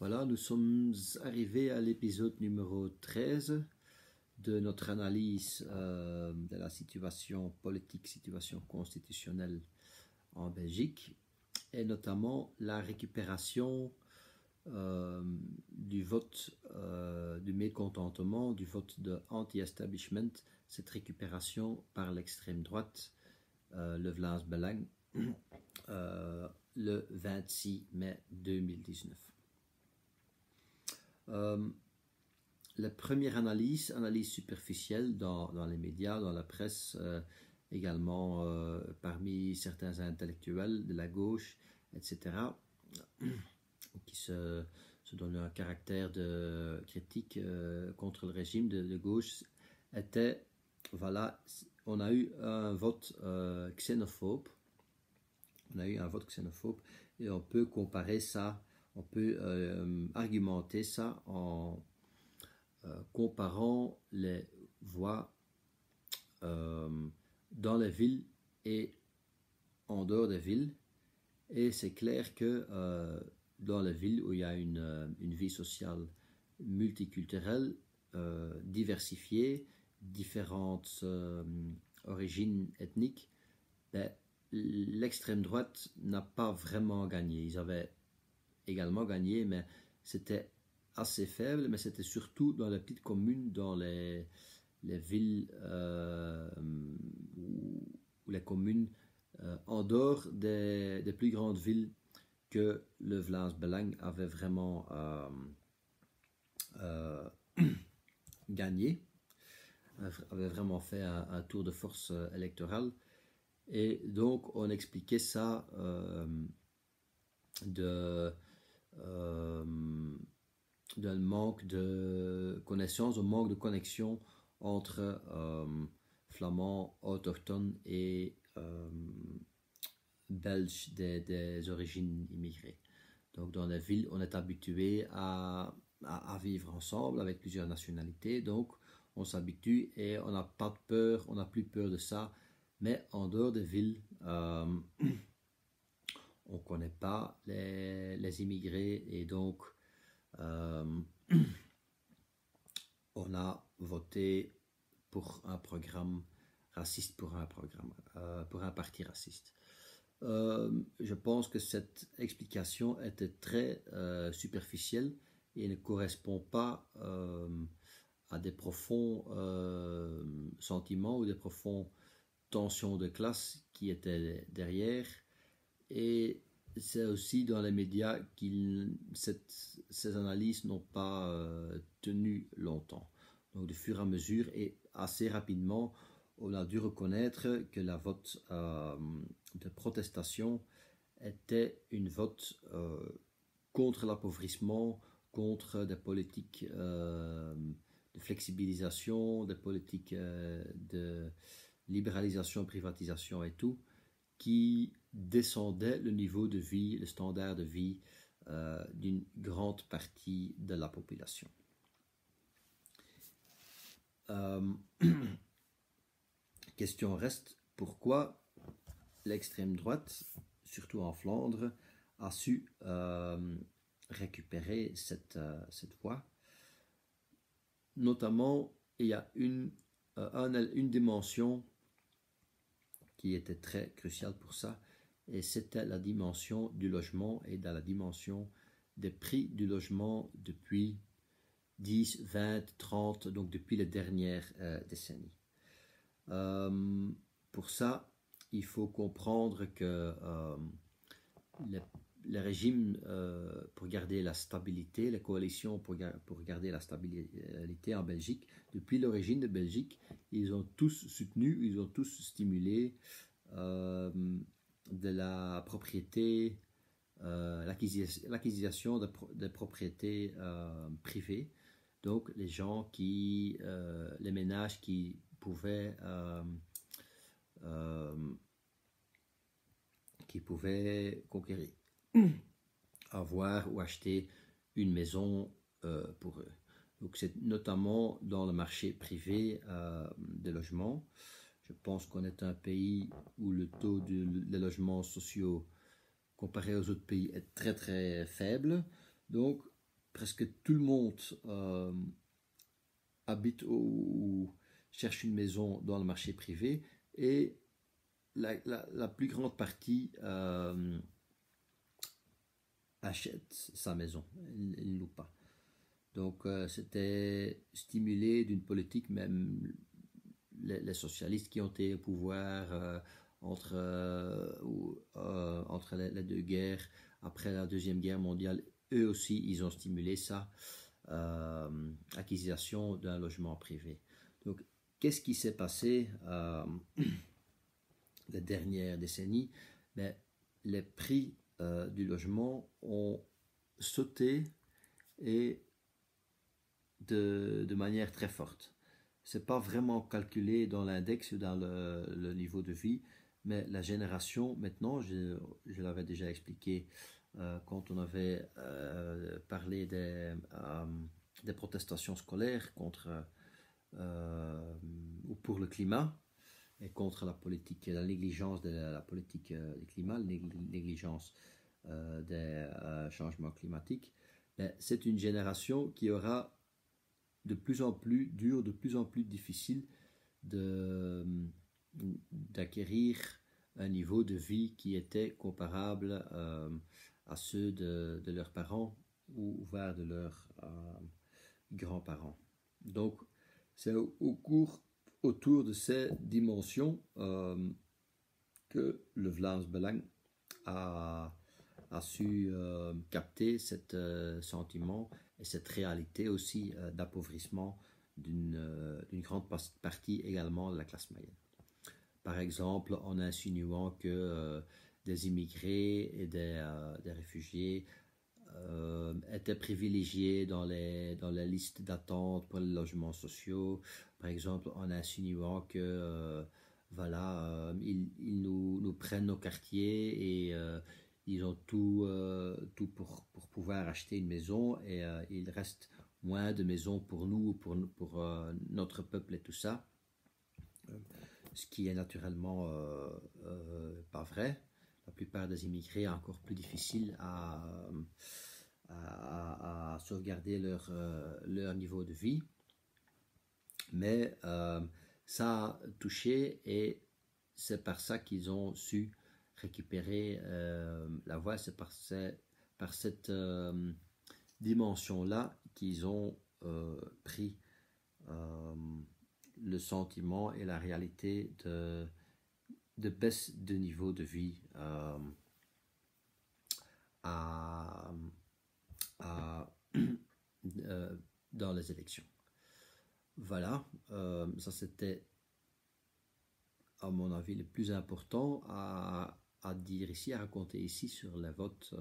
Voilà, nous sommes arrivés à l'épisode numéro 13 de notre analyse de la situation politique, situation constitutionnelle en Belgique, et notamment la récupération du vote du mécontentement, du vote de anti-establishment, cette récupération par l'extrême droite, le Vlaams Belang, le 26 mai 2019. La première analyse superficielle dans les médias, dans la presse, également parmi certains intellectuels de la gauche, etc., qui se donnent un caractère de critique contre le régime de gauche, était, voilà, on a eu un vote xénophobe. On a eu un vote xénophobe et on peut comparer ça, on peut argumenter ça en comparant les voix dans les villes et en dehors des villes. Et c'est clair que dans les villes où il y a une vie sociale multiculturelle, diversifiée, différentes origines ethniques, l'extrême droite n'a pas vraiment gagné. Ils avaient également gagné, mais c'était assez faible, mais c'était surtout dans les petites communes, dans les villes ou les communes en dehors des plus grandes villes que le Vlaams Belang avait vraiment gagné, avait vraiment fait un tour de force électoral. Et donc on expliquait ça d'un manque de connaissances, un manque de connexion entre flamands autochtones et belges des origines immigrées. Donc dans la ville, on est habitué à vivre ensemble avec plusieurs nationalités, donc on s'habitue et on n'a pas de peur, on n'a plus peur de ça. Mais en dehors des villes, on ne connaît pas les immigrés et donc on a voté pour un programme raciste, pour un parti raciste. Je pense que cette explication était très superficielle et ne correspond pas à des profonds sentiments ou des profonds tensions de classe qui étaient derrière. Et c'est aussi dans les médias que ces analyses n'ont pas tenu longtemps. Donc de fur et à mesure et assez rapidement, on a dû reconnaître que la vote de protestation était une vote contre l'appauvrissement, contre des politiques de flexibilisation, des politiques de libéralisation, privatisation et tout, qui descendaient le niveau de vie, le standard de vie d'une grande partie de la population. Question reste, pourquoi l'extrême droite, surtout en Flandre, a su récupérer cette voie. Notamment, il y a une dimension qui était très cruciale pour ça, et c'était la dimension du logement et la dimension des prix du logement depuis 10, 20, 30, donc depuis les dernières décennies. Pour ça, il faut comprendre que les régimes pour garder la stabilité, les coalitions pour garder la stabilité en Belgique, depuis l'origine de Belgique, ils ont tous soutenu, ils ont tous stimulé de la propriété, l'acquisition de propriétés privées. Donc les gens les ménages qui pouvaient conquérir, avoir ou acheter une maison pour eux. Donc c'est notamment dans le marché privé des logements. Je pense qu'on est un pays où le taux des logements sociaux comparé aux autres pays est très très faible. Donc presque tout le monde habite ou cherche une maison dans le marché privé et la plus grande partie achète sa maison, il ne loue pas. Donc c'était stimulé d'une politique, même les socialistes qui ont été au pouvoir entre les deux guerres, après la Deuxième Guerre mondiale, eux aussi, ils ont stimulé ça, acquisition d'un logement privé. Donc, qu'est-ce qui s'est passé les dernières décennies? Ben, les prix du logement ont sauté et de manière très forte. C'est pas vraiment calculé dans l'index ou dans le niveau de vie, mais la génération, maintenant, je l'avais déjà expliqué quand on avait parlé des protestations scolaires contre ou pour le climat et contre la politique, la négligence de la politique du climat, la négligence des changements climatiques. C'est une génération qui aura de plus en plus dur, de plus en plus difficile d'acquérir un niveau de vie qui était comparable à ceux de leurs parents ou voire de leurs grands-parents. Donc, c'est autour de ces dimensions que le Vlaams Belang a su capter cet sentiment et cette réalité aussi d'appauvrissement d'une grande partie également de la classe moyenne. Par exemple, en insinuant que des immigrés et des réfugiés étaient privilégiés dans les listes d'attente pour les logements sociaux, par exemple en insinuant que voilà, ils nous prennent nos quartiers et ils ont tout pour pouvoir acheter une maison et il reste moins de maisons pour nous, pour notre peuple et tout ça. Ce qui est naturellement pas vrai. La plupart des immigrés sont encore plus difficiles à sauvegarder leur niveau de vie. Mais ça a touché et c'est par ça qu'ils ont su récupérer la voie. C'est par cette dimension-là qu'ils ont pris le sentiment et la réalité de baisse de niveau de vie dans les élections. Voilà, ça c'était à mon avis le plus important à dire ici, à raconter ici sur les votes